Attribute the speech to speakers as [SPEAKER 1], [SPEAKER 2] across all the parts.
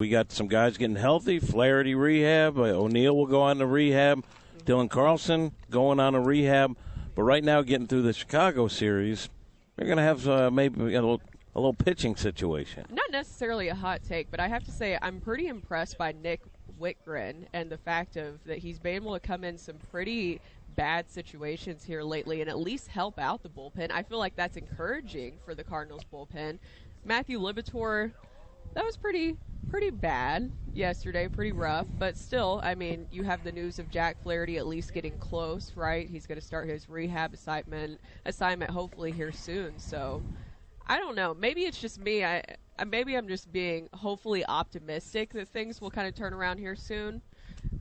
[SPEAKER 1] We got some guys getting healthy. Flaherty rehab. O'Neill will go on to rehab. Dylan Carlson going on a rehab. But right now, getting through the Chicago series, they're going to have maybe a little pitching situation.
[SPEAKER 2] Not necessarily a hot take, but I have to say I'm pretty impressed by Nick Whitgren and the fact that he's been able to come in some pretty bad situations here lately and at least help out the bullpen. I feel like that's encouraging for the Cardinals bullpen. Matthew Libator, that was pretty bad yesterday, pretty rough, but still, I mean, you have the news of Jack Flaherty at least getting close, right? He's going to start his rehab assignment hopefully here soon. So I don't know. Maybe it's just me. Maybe I'm just being hopefully optimistic that things will kind of turn around here soon.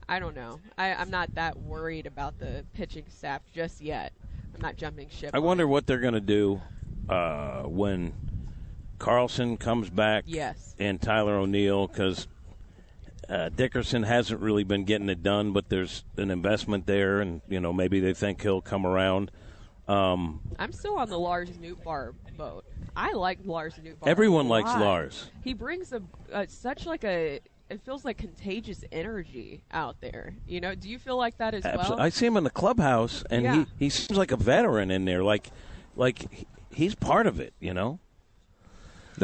[SPEAKER 2] I don't know. I'm not that worried about the pitching staff just yet. I'm not jumping ship.
[SPEAKER 1] I wonder what they're going to do when Carlson comes back.
[SPEAKER 2] Yes.
[SPEAKER 1] And Tyler O'Neill, because Dickerson hasn't really been getting it done, but there's an investment there, and maybe they think he'll come around.
[SPEAKER 2] I'm still on the Lars Nootbaar boat. I like Lars Nootbaar.
[SPEAKER 1] Everyone likes Lars.
[SPEAKER 2] He brings it feels like contagious energy out there. Do you feel like that as well?
[SPEAKER 1] I see him in the clubhouse, and he seems like a veteran in there, like he's part of it,
[SPEAKER 3] No,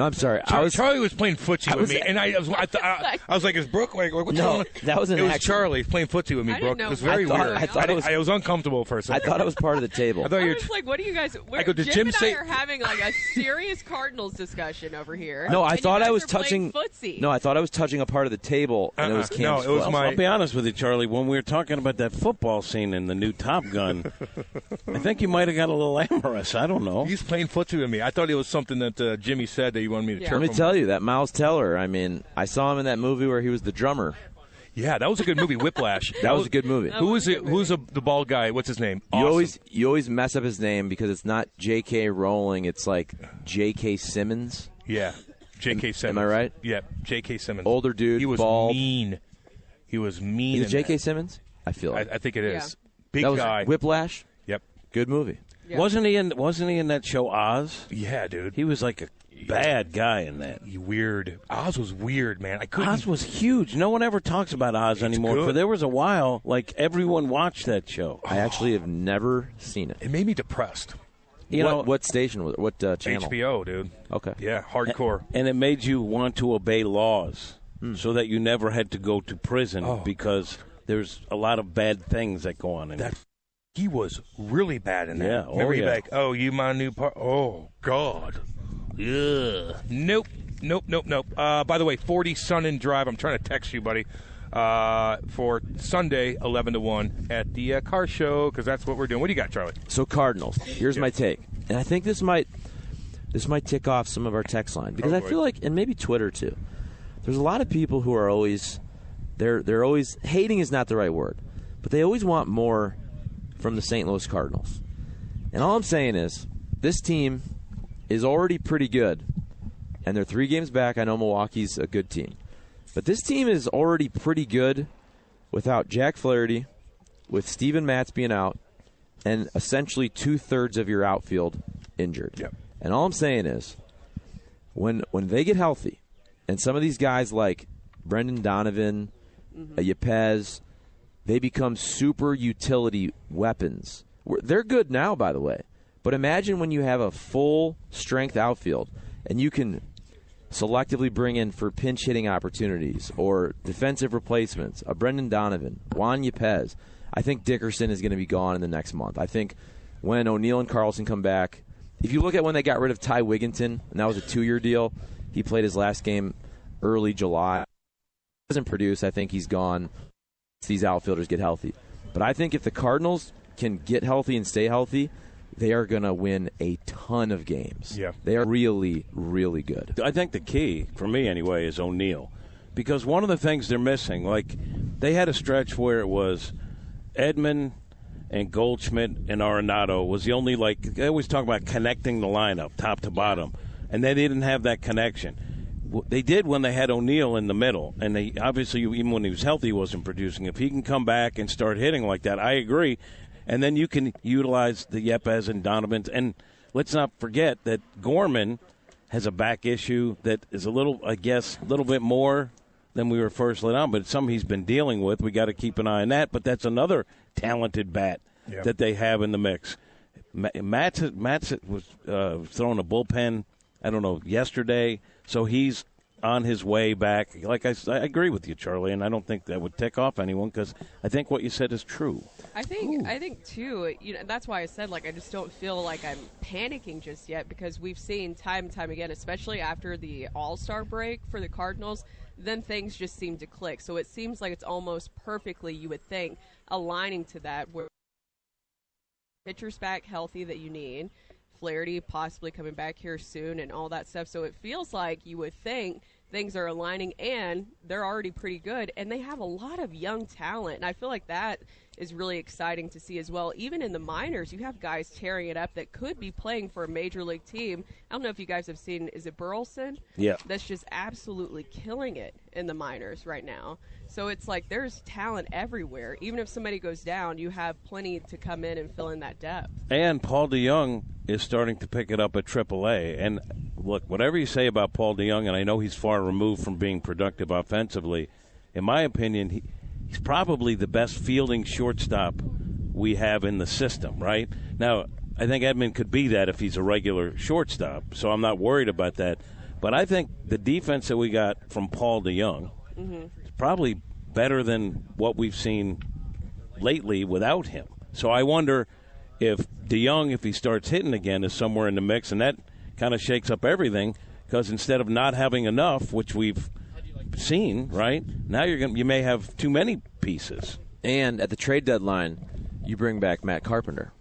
[SPEAKER 3] I'm sorry.
[SPEAKER 4] Charlie was playing footsie with me, and I was like, "Is Brooke like what's going on?"
[SPEAKER 3] That was
[SPEAKER 4] it was Charlie playing footsie with me, Brooke. It was very weird. I was uncomfortable for a second.
[SPEAKER 3] I thought it was part of the table.
[SPEAKER 2] I was like, "What do you guys?" Jim and I are having like a serious Cardinals discussion over here.
[SPEAKER 3] No, I thought I was touching.
[SPEAKER 2] Footsie.
[SPEAKER 3] No, I thought I was touching a part of the table, and it was Cam's.
[SPEAKER 4] No, it was my.
[SPEAKER 1] I'll be honest with you, Charlie. When we were talking about that football scene in the new Top Gun, I think you might have got a little amorous. I don't know.
[SPEAKER 4] He's playing footsie with me. I thought it was something that Jimmy said that he wanted me to chirp him.
[SPEAKER 3] Tell you that Miles Teller. I mean, I saw him in that movie where he was the drummer.
[SPEAKER 4] Yeah, that was a good movie, Whiplash.
[SPEAKER 3] That was a good movie.
[SPEAKER 4] Who is it? Who's the bald guy? What's his name?
[SPEAKER 3] You always mess up his name because it's not J.K. Rowling. It's like J.K. Simmons.
[SPEAKER 4] Yeah, J.K. Simmons.
[SPEAKER 3] Am I right?
[SPEAKER 4] Yeah, J.K. Simmons.
[SPEAKER 3] Older dude.
[SPEAKER 4] He was
[SPEAKER 3] bald.
[SPEAKER 4] mean. He was mean.
[SPEAKER 3] Is it J.K. Simmons? I feel like.
[SPEAKER 4] I think it is.
[SPEAKER 2] Yeah.
[SPEAKER 4] Big
[SPEAKER 3] that was
[SPEAKER 4] guy.
[SPEAKER 3] Whiplash.
[SPEAKER 4] Yep.
[SPEAKER 3] Good movie.
[SPEAKER 2] Yeah.
[SPEAKER 1] Wasn't he in that show Oz?
[SPEAKER 4] Yeah, dude.
[SPEAKER 1] He was like a bad guy in that.
[SPEAKER 4] Weird. Oz was weird, man.
[SPEAKER 1] Oz was huge. No one ever talks about Oz anymore.
[SPEAKER 4] Good.
[SPEAKER 1] For there was a while, like everyone watched that show.
[SPEAKER 3] I actually have never seen it.
[SPEAKER 4] It made me depressed.
[SPEAKER 3] What station was it? What channel?
[SPEAKER 4] HBO, dude.
[SPEAKER 3] Okay.
[SPEAKER 4] Yeah, hardcore.
[SPEAKER 1] And it made you want to obey laws so that you never had to go to prison because there's a lot of bad things that go on in that.
[SPEAKER 4] He was really bad in that.
[SPEAKER 1] Yeah.
[SPEAKER 4] Remember, like, you my new part. Oh, God. Ugh. Nope. By the way, 40 Sun and Drive. I'm trying to text you, buddy, for Sunday, 11 to 1 at the car show, because that's what we're doing. What do you got, Charlie?
[SPEAKER 3] So Cardinals. Here's my take, and I think this might tick off some of our text line because I feel like, and maybe Twitter too. There's a lot of people who are always they're always hating is not the right word, but they always want more from the St. Louis Cardinals. And all I'm saying is this team is already pretty good, and they're 3 games back. I know Milwaukee's a good team. But this team is already pretty good without Jack Flaherty, with Steven Matz being out, and essentially 2/3 of your outfield injured.
[SPEAKER 4] Yep.
[SPEAKER 3] And all I'm saying is when they get healthy, and some of these guys like Brendan Donovan, Yepez, they become super utility weapons. They're good now, by the way. But imagine when you have a full-strength outfield and you can selectively bring in for pinch-hitting opportunities or defensive replacements, a Brendan Donovan, Juan Yepez. I think Dickerson is going to be gone in the next month. I think when O'Neill and Carlson come back, if you look at when they got rid of Ty Wigginton, and that was a 2-year deal, he played his last game early July. He doesn't produce. I think he's gone. These outfielders get healthy. But I think if the Cardinals can get healthy and stay healthy, they are going to win a ton of games.
[SPEAKER 4] Yeah.
[SPEAKER 3] They are really, really good.
[SPEAKER 1] I think the key, for me anyway, is O'Neill. Because one of the things they're missing, like they had a stretch where it was Edman and Goldschmidt and Arenado was the only, like, they always talk about connecting the lineup top to bottom. And they didn't have that connection. They did when they had O'Neill in the middle, and they obviously, even when he was healthy, he wasn't producing. If he can come back and start hitting like that, I agree. And then you can utilize the Yepez and Donovans. And let's not forget that Gorman has a back issue that is a little, I guess, a little bit more than we were first let on, but it's something he's been dealing with. We got to keep an eye on that. But that's another talented bat that they have in the mix. Matt was throwing a bullpen, I don't know, yesterday, so he's on his way back. Like I agree with you, Charlie, and I don't think that would tick off anyone because I think what you said is true.
[SPEAKER 2] I think too. That's why I said I just don't feel like I'm panicking just yet because we've seen time and time again, especially after the All-Star break for the Cardinals, then things just seem to click. So it seems like it's almost perfectly, you would think, aligning to that where pitcher's back healthy that you need. Flaherty possibly coming back here soon and all that stuff. So it feels like you would think things are aligning, and they're already pretty good, and they have a lot of young talent. And I feel like that is really exciting to see as well. Even in the minors, you have guys tearing it up that could be playing for a major league team. I don't know if you guys have seen, is it Burleson?
[SPEAKER 1] Yeah.
[SPEAKER 2] That's just absolutely killing it in the minors right now. So it's like there's talent everywhere. Even if somebody goes down, you have plenty to come in and fill in that depth.
[SPEAKER 1] And Paul DeJong is starting to pick it up at AAA. And look, whatever you say about Paul DeJong, and I know he's far removed from being productive offensively, in my opinion, he's probably the best fielding shortstop we have in the system, right? Now, I think Edman could be that if he's a regular shortstop, so I'm not worried about that. But I think the defense that we got from Paul DeJong is probably better than what we've seen lately without him. So I wonder if DeJong, if he starts hitting again, is somewhere in the mix, and that kind of shakes up everything because instead of not having enough, which we've seen, right, now you may have too many pieces.
[SPEAKER 3] And at the trade deadline, you bring back Matt Carpenter.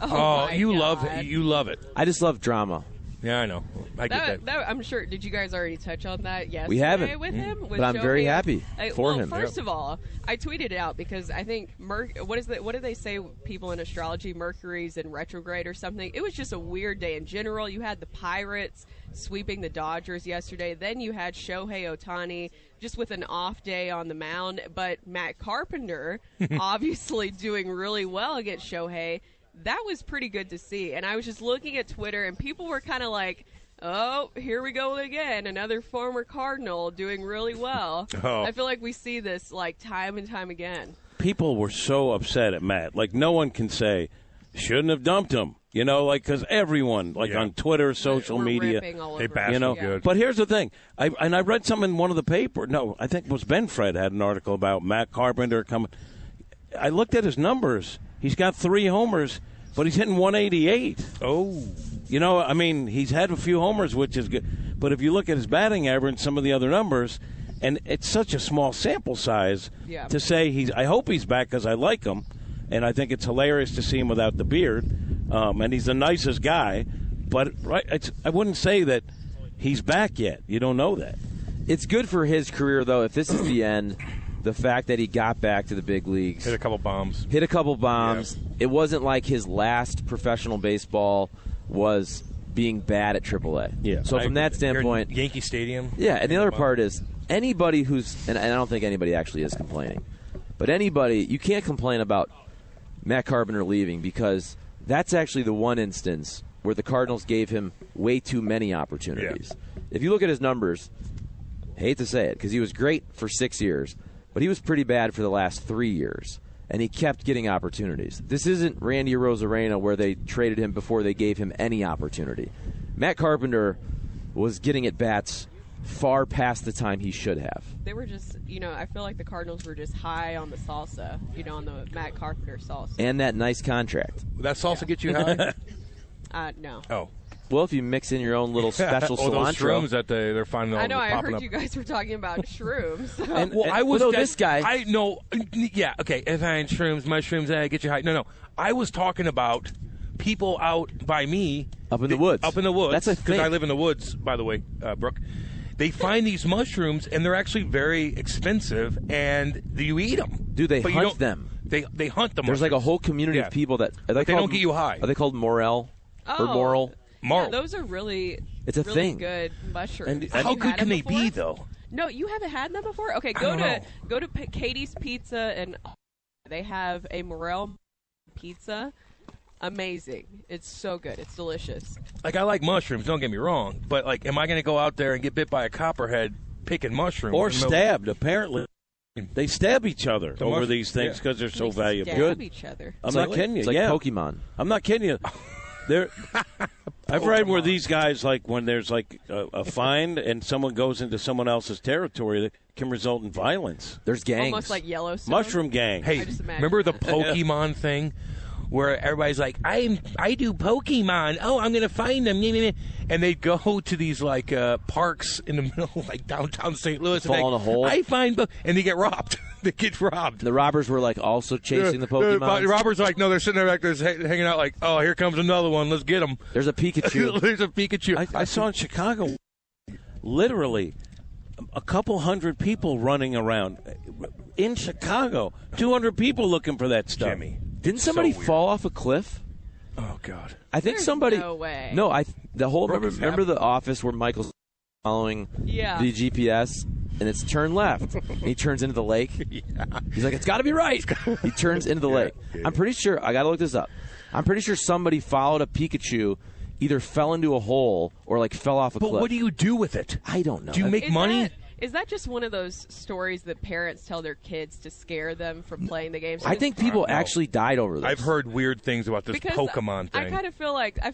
[SPEAKER 4] Oh, you love it.
[SPEAKER 3] I just love drama.
[SPEAKER 4] Yeah, I know. I get that.
[SPEAKER 2] I'm sure. Did you guys already touch on that yesterday?
[SPEAKER 3] We haven't.
[SPEAKER 2] With him,
[SPEAKER 3] but I'm very happy for him.
[SPEAKER 2] First of all, I tweeted it out because I think what do they say? People in astrology, Mercury's in retrograde or something. It was just a weird day in general. You had the Pirates sweeping the Dodgers yesterday. Then you had Shohei Ohtani just with an off day on the mound. But Matt Carpenter obviously doing really well against Shohei. That was pretty good to see. And I was just looking at Twitter, and people were kind of like, oh, here we go again. Another former Cardinal doing really well. I feel like we see this, time and time again.
[SPEAKER 1] People were so upset at Matt. No one can say, shouldn't have dumped him. Because everyone, on Twitter, social media.
[SPEAKER 4] They bash him good.
[SPEAKER 1] But here's the thing. I read something in one of the papers. No, I think it was Ben Fred had an article about Matt Carpenter coming. I looked at his numbers. He's got 3 homers, but he's hitting 188.
[SPEAKER 4] Oh.
[SPEAKER 1] He's had a few homers, which is good. But if you look at his batting average and some of the other numbers, and it's such a small sample size to say I hope he's back because I like him, and I think it's hilarious to see him without the beard, and he's the nicest guy. But I wouldn't say that he's back yet. You don't know that.
[SPEAKER 3] It's good for his career, though, if this is the end. The fact that he got back to the big leagues.
[SPEAKER 4] Hit a couple bombs.
[SPEAKER 3] Yeah. It wasn't like his last professional baseball was being bad at AAA.
[SPEAKER 1] Yeah.
[SPEAKER 3] So from that standpoint.
[SPEAKER 4] Yankee Stadium.
[SPEAKER 3] Yeah, and the other part is anybody who's, and I don't think anybody actually is complaining, but you can't complain about Matt Carpenter leaving because that's actually the one instance where the Cardinals gave him way too many opportunities. Yeah. If you look at his numbers, I hate to say it because he was great for 6 years, but he was pretty bad for the last 3 years, and he kept getting opportunities. This isn't Randy Arozarena where they traded him before they gave him any opportunity. Matt Carpenter was getting at bats far past the time he should have.
[SPEAKER 2] They were just, I feel like the Cardinals were just high on the salsa, on the Matt Carpenter salsa.
[SPEAKER 3] And that nice contract.
[SPEAKER 4] Will that salsa get you high?
[SPEAKER 2] No.
[SPEAKER 4] Oh.
[SPEAKER 3] Well, if you mix in your own little special cilantro.
[SPEAKER 4] Those shrooms that they're finding.
[SPEAKER 2] I know. I
[SPEAKER 4] heard
[SPEAKER 2] up. You guys were talking about shrooms.
[SPEAKER 4] I was
[SPEAKER 3] this guy.
[SPEAKER 4] I know. Yeah. Okay. If I had shrooms, mushrooms, get you high. No. I was talking about people out by me.
[SPEAKER 3] Up in the woods.
[SPEAKER 4] Up in the woods.
[SPEAKER 3] That's a thing.
[SPEAKER 4] Because I live in the woods, by the way, Brooke. They find these mushrooms, and they're actually very expensive, and you eat them.
[SPEAKER 3] Do they hunt them?
[SPEAKER 4] They hunt them.
[SPEAKER 3] There's like a whole community of people that
[SPEAKER 4] they don't get you high.
[SPEAKER 3] Are they called morel or moral?
[SPEAKER 2] Yeah, those are really,
[SPEAKER 3] it's a
[SPEAKER 2] really
[SPEAKER 3] thing.
[SPEAKER 2] Good mushrooms.
[SPEAKER 4] And how good can they be, though?
[SPEAKER 2] No, you haven't had them before? Okay, go to Katie's Pizza, and they have a morel pizza. Amazing. It's so good. It's delicious.
[SPEAKER 4] I like mushrooms, don't get me wrong, but am I going to go out there and get bit by a copperhead picking mushrooms.
[SPEAKER 1] Or stabbed, apparently. They stab each other over these things because they're so valuable.
[SPEAKER 2] Stab each other.
[SPEAKER 1] I'm not kidding you.
[SPEAKER 3] It's like Pokemon.
[SPEAKER 1] I'm not kidding you. I've read where these guys, like when there's like a find and someone goes into someone else's territory, that can result in violence.
[SPEAKER 3] There's gangs.
[SPEAKER 2] Almost like Yellowstone.
[SPEAKER 1] Mushroom gang.
[SPEAKER 4] Hey, remember the Pokemon thing? Where everybody's like, I do Pokemon. Oh, I'm going to find them. And they go to these, like, parks in the middle, like downtown St. Louis.
[SPEAKER 3] Fall in a hole.
[SPEAKER 4] I find and they get robbed. They get robbed.
[SPEAKER 3] The robbers were, like, also chasing the Pokemon.
[SPEAKER 4] The robbers are like, no, they're sitting there like, hanging out like, oh, here comes another one. Let's get them.
[SPEAKER 3] There's a Pikachu.
[SPEAKER 4] There's a Pikachu.
[SPEAKER 1] I saw in Chicago, literally, a couple hundred people running around. In Chicago, 200 people looking for that stuff.
[SPEAKER 4] Jimmy.
[SPEAKER 3] Didn't somebody fall off a cliff?
[SPEAKER 4] Oh, God.
[SPEAKER 3] I think
[SPEAKER 2] There's
[SPEAKER 3] somebody.
[SPEAKER 2] No way.
[SPEAKER 3] No, remember the office where Michael's following the GPS and it's turn left. And he turns into the lake. He's like, it's got to be right. He turns into the lake. I'm pretty sure. I got to look this up. I'm pretty sure somebody followed a Pikachu, either fell into a hole or like fell off a cliff.
[SPEAKER 4] But what do you do with it?
[SPEAKER 3] I don't know.
[SPEAKER 4] Do you make money?
[SPEAKER 2] Is that just one of those stories that parents tell their kids to scare them from playing the games?
[SPEAKER 3] I think people actually died over this.
[SPEAKER 4] I've heard weird things about this Pokemon thing.
[SPEAKER 2] I kind of feel like I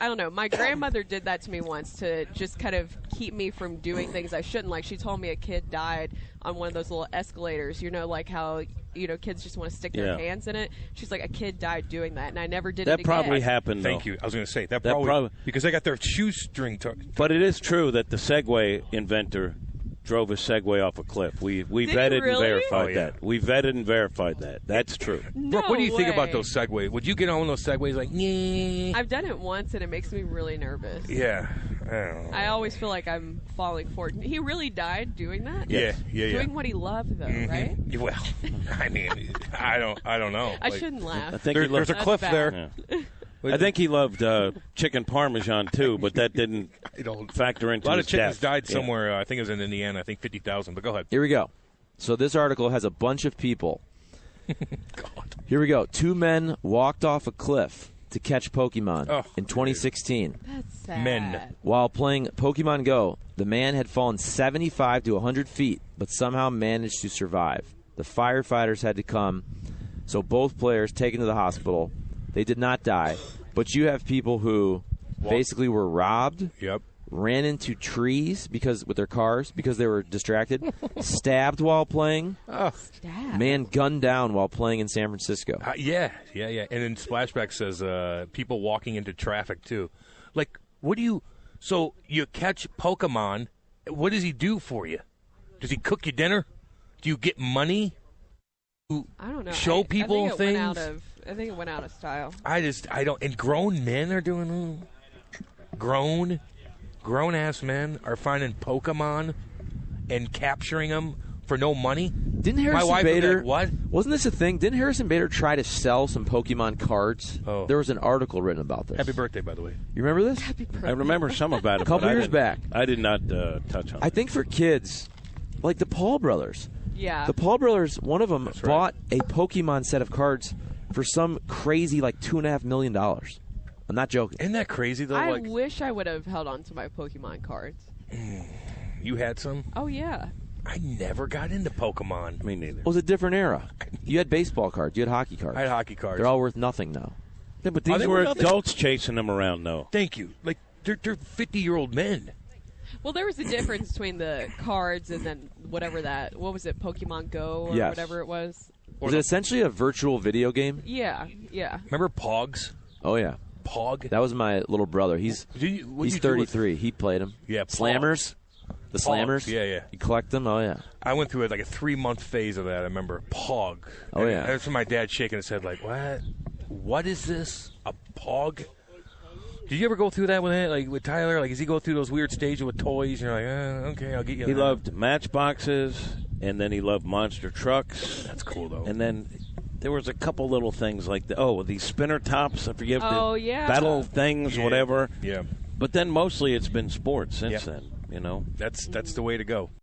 [SPEAKER 2] don't know. My grandmother did that to me once to just kind of keep me from doing things I shouldn't. Like she told me a kid died on one of those little escalators. You know, like how kids just want to stick their hands in it. She's like, a kid died doing that, and I never did it again.
[SPEAKER 1] That probably happened.
[SPEAKER 4] Thank you. I was going to say that probably because they got their shoestring.
[SPEAKER 1] But it is true that the Segway inventor drove a Segway off a cliff. We vetted and verified that. We vetted and verified that. That's true.
[SPEAKER 2] No
[SPEAKER 4] Brooke, what do you think
[SPEAKER 2] way.
[SPEAKER 4] about those Segways? Would you get on one of those Segways like, yeah?
[SPEAKER 2] I've done it once, and it makes me really nervous.
[SPEAKER 4] Yeah. I don't know.
[SPEAKER 2] I always feel like I'm falling for it. He really died doing that?
[SPEAKER 4] Yeah.
[SPEAKER 2] Doing what he loved, though, right?
[SPEAKER 4] Well, I mean, I don't know.
[SPEAKER 2] I shouldn't laugh.
[SPEAKER 1] I think
[SPEAKER 4] there's a cliff there.
[SPEAKER 1] Yeah. I think he loved chicken parmesan too, but that didn't factor into
[SPEAKER 4] a lot
[SPEAKER 1] his
[SPEAKER 4] of chickens
[SPEAKER 1] death.
[SPEAKER 4] died somewhere. I think it was in Indiana. I think 50,000. But go ahead.
[SPEAKER 3] Here we go. So this article has a bunch of people.
[SPEAKER 4] God.
[SPEAKER 3] Here we go. 2 men walked off a cliff to catch Pokemon in 2016.
[SPEAKER 2] That's sad.
[SPEAKER 4] Men.
[SPEAKER 3] While playing Pokemon Go, the man had fallen 75 to 100 feet, but somehow managed to survive. The firefighters had to come, so both players taken to the hospital. They did not die, but you have people who basically were robbed, ran into trees with their cars because they were distracted, stabbed while playing, man gunned down while playing in San Francisco.
[SPEAKER 4] Yeah. And then Splashback says people walking into traffic, too. Like, so you catch Pokemon, what does he do for you? Does he cook you dinner? Do you get money?
[SPEAKER 2] I don't know.
[SPEAKER 4] Show people things?
[SPEAKER 2] I think it went out of style.
[SPEAKER 4] I don't. And grown men are doing. Grown-ass men are finding Pokemon and capturing them for no money.
[SPEAKER 3] Didn't Harrison
[SPEAKER 4] My wife
[SPEAKER 3] Bader?
[SPEAKER 4] Like, what?
[SPEAKER 3] Wasn't this a thing? Didn't Harrison Bader try to sell some Pokemon cards?
[SPEAKER 4] Oh.
[SPEAKER 3] There was an article written about this.
[SPEAKER 4] Happy birthday, by the way.
[SPEAKER 3] You remember this?
[SPEAKER 2] Happy birthday.
[SPEAKER 1] I remember some about it.
[SPEAKER 3] A couple
[SPEAKER 1] but
[SPEAKER 3] years back.
[SPEAKER 1] I did not touch on it.
[SPEAKER 3] I think for kids, like the Paul brothers.
[SPEAKER 2] Yeah.
[SPEAKER 3] The Paul brothers, one of them
[SPEAKER 4] That's
[SPEAKER 3] bought a Pokemon set of cards for some crazy like $2.5 million. I'm not joking.
[SPEAKER 4] Isn't that crazy, though?
[SPEAKER 2] I wish I would have held on to my Pokemon cards.
[SPEAKER 4] You had some?
[SPEAKER 2] Oh, yeah.
[SPEAKER 4] I never got into Pokemon.
[SPEAKER 1] Me neither.
[SPEAKER 3] It was a different era. You had baseball cards. You had hockey cards.
[SPEAKER 4] I had hockey cards.
[SPEAKER 3] They're all worth nothing now.
[SPEAKER 1] Yeah, but these were adults chasing them around, though.
[SPEAKER 4] Thank you. Like, they're 50-year-old men.
[SPEAKER 2] Well, there was a difference between the cards and then what was it, Pokemon Go or whatever it was?
[SPEAKER 3] Was it essentially a virtual video game?
[SPEAKER 2] Yeah.
[SPEAKER 4] Remember Pogs?
[SPEAKER 3] Oh, yeah.
[SPEAKER 4] Pog?
[SPEAKER 3] That was my little brother. He's 33. He played them.
[SPEAKER 4] Yeah,
[SPEAKER 3] Slammers. The Slammers.
[SPEAKER 4] Yeah.
[SPEAKER 3] You collect them? Oh, yeah.
[SPEAKER 4] I went through like a 3-month phase of that, I remember. Pog.
[SPEAKER 3] Oh, yeah.
[SPEAKER 4] That's when my dad shaking his head like, what? What is this? A Pog? Did you ever go through that with Tyler? Like, does he go through those weird stages with toys? And you're like, okay, I'll get you.
[SPEAKER 1] He loved Matchboxes, and then he loved monster trucks.
[SPEAKER 4] That's cool, though.
[SPEAKER 1] And then there was a couple little things like these spinner tops. I forget battle things, whatever.
[SPEAKER 4] Yeah.
[SPEAKER 1] But then mostly it's been sports since then.
[SPEAKER 4] That's the way to go.